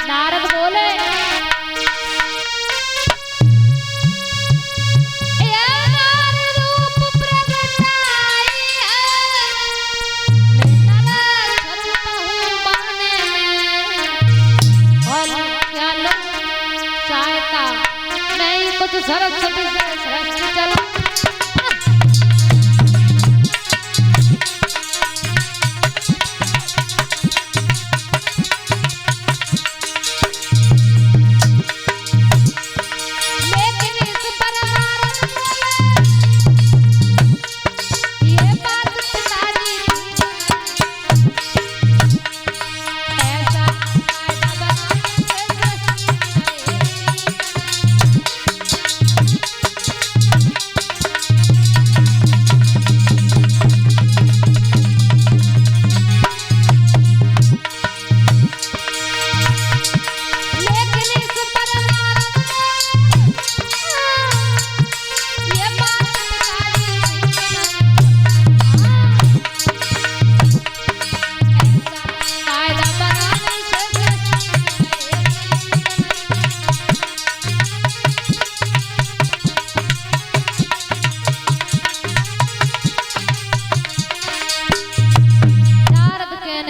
नारद बोले सरस्वती से सृष्टि चला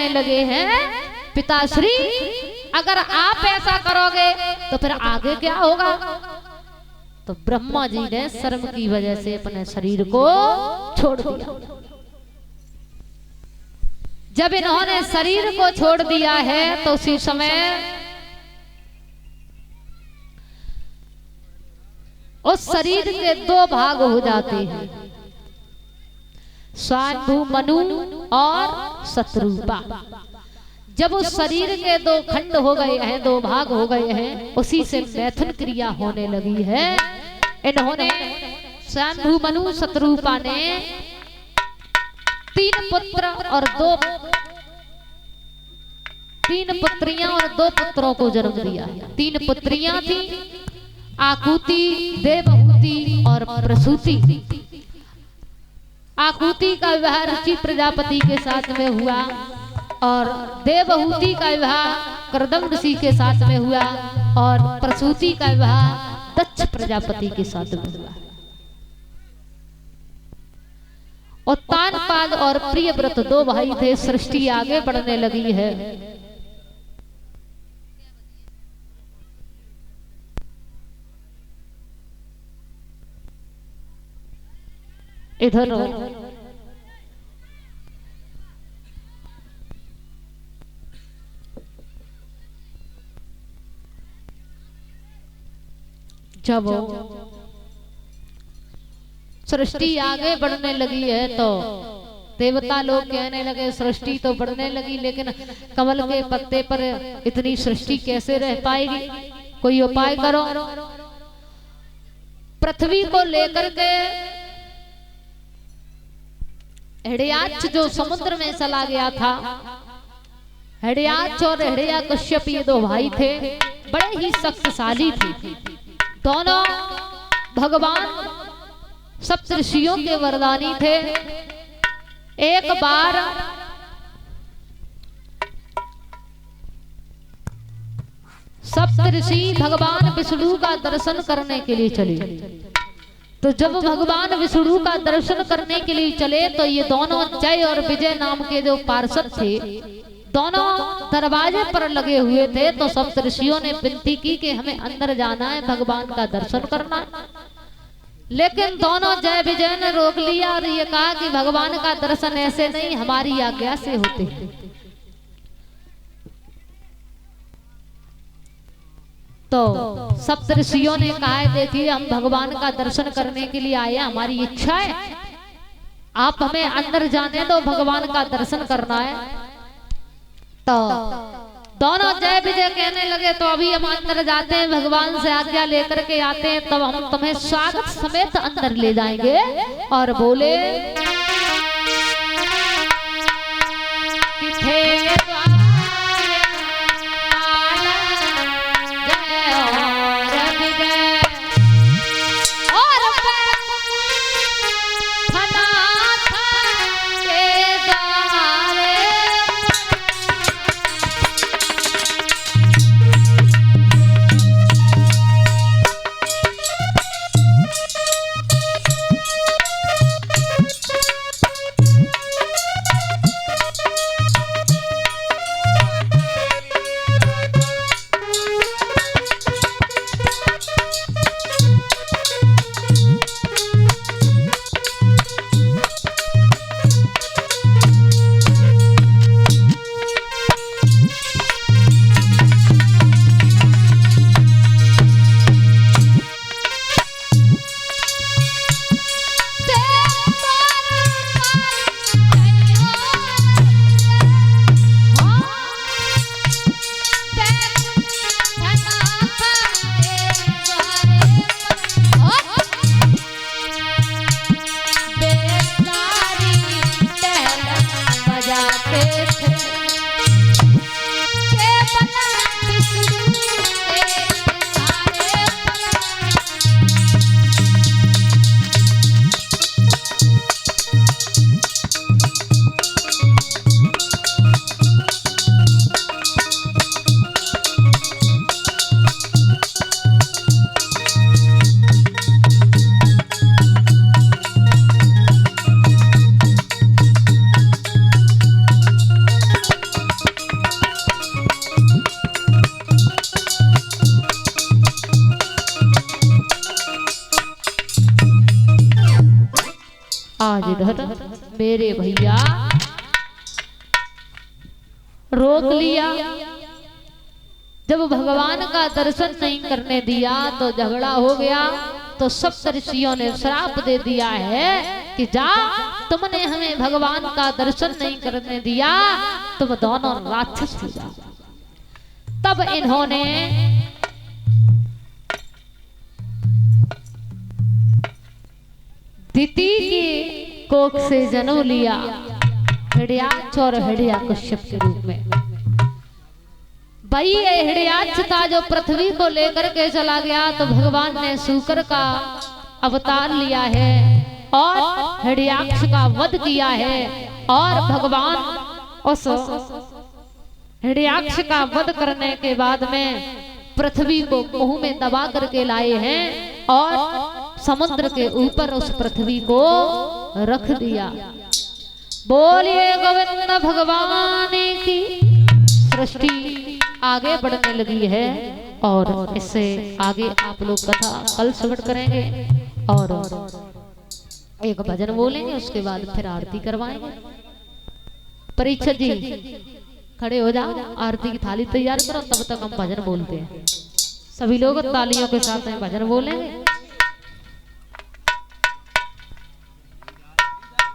लगे हैं पिताश्री, अगर आप ऐसा करोगे तो फिर आगे क्या होगा। तो ब्रह्मा जी ने शर्म की वजह से अपने शरीर को छोड़ दिया। जब इन्होंने शरीर को छोड़ दिया है तो उसी समय उस शरीर के दो भाग हो जाते हैं, स्वयंभू मनु और शत्रुपा। जब उस शरीर के दो खंड हो गए हैं, दो भाग हो गए हैं, उसी से मैथुन क्रिया होने लगी है। इन्होंने स्वयंभू मनु शत्रुपा ने 3 पुत्र और 3 पुत्रियां और 2 पुत्रों को जन्म दिया। 3 पुत्रियां थी, आकुति, देवहूति और प्रसूति। आकुति का विवाह ऋषि प्रजापति के साथ में हुआ और देवहूति का विवाह कर्दम ऋषि के साथ में हुआ और प्रसूति का विवाह दक्ष प्रजापति के साथ में हुआ। और तानपाद और प्रियव्रत 2 भाई थे। सृष्टि आगे बढ़ने लगी है। इधर जब सृष्टि आगे बढ़ने लगी है तो देवता लोग कहने लगे सृष्टि तो बढ़ने लगी, लेकिन कमल के पत्ते पर इतनी सृष्टि कैसे रह पाएगी, कोई उपाय करो। पृथ्वी को लेकर के हिड़याक्ष जो समुद्र में चला गया था, हिड़याक्ष और हिड़याकश्यप ये 2 भाई थे, बड़े ही शक्तिशाली थे। दोनों भगवान सप्तऋषियों के वरदानी थे। एक बार सप्तऋषि भगवान विष्णु का दर्शन करने के लिए चले। तो जब भगवान विष्णु का दर्शन करने के लिए चले तो ये दोनों जय और विजय नाम के जो पार्षद थे, दोनों दरवाजे पर लगे हुए थे। तो सप्तऋषियों ने विनती की कि हमें अंदर जाना है, भगवान का दर्शन करना। लेकिन दोनों जय विजय ने रोक लिया और ये कहा कि भगवान का दर्शन ऐसे नहीं, हमारी आज्ञा से होते हैं। तो सप्तऋषियों ने कहा देखिए हम भगवान का दर्शन करने के लिए आए, हमारी इच्छा है, आप हमें अंदर जाने दो, भगवान का दर्शन करना है। तो दोनों जय विजय कहने लगे तो अभी हम अंदर जाते हैं, भगवान से आज्ञा लेकर के आते हैं, तब हम तुम्हें स्वागत समेत अंदर ले जाएंगे। और बोले कि इधर मेरे भैया रोक लिया। जब भगवान का दर्शन नहीं करने दिया तो झगड़ा हो गया। तो सप्त ऋषियों ने श्राप दे दिया है कि जा, तुमने हमें भगवान का दर्शन नहीं करने दिया, तुम दोनों राक्षस हो जाओ। तब इन्होंने दिति की कोख से जन्म लिया, हिड़याक्ष और हिड़याकुश्यप के रूप में। भाई हिड़याक्ष था जो पृथ्वी को लेकर के चला गया, तो भगवान ने शूकर का अवतार लिया है और हिड़याक्ष का वध किया है। और भगवान उस हिड़याक्ष का वध करने के बाद में पृथ्वी को मुंह में दबा करके लाए हैं और समुद्र के ऊपर उस पृथ्वी को रख दिया। बोलिए गोविंद भगवान की। सृष्टि आगे बढ़ने लगी है और इससे आगे आप लोग कथा कल श्रवण करेंगे और एक भजन बोलेंगे, उसके बाद फिर आरती करवाएंगे। परीक्षित जी खड़े हो जाओ, आरती की थाली तैयार करो, तब तक हम भजन बोलते हैं। सभी लोग तालियों के साथ में भजन बोलेंगे।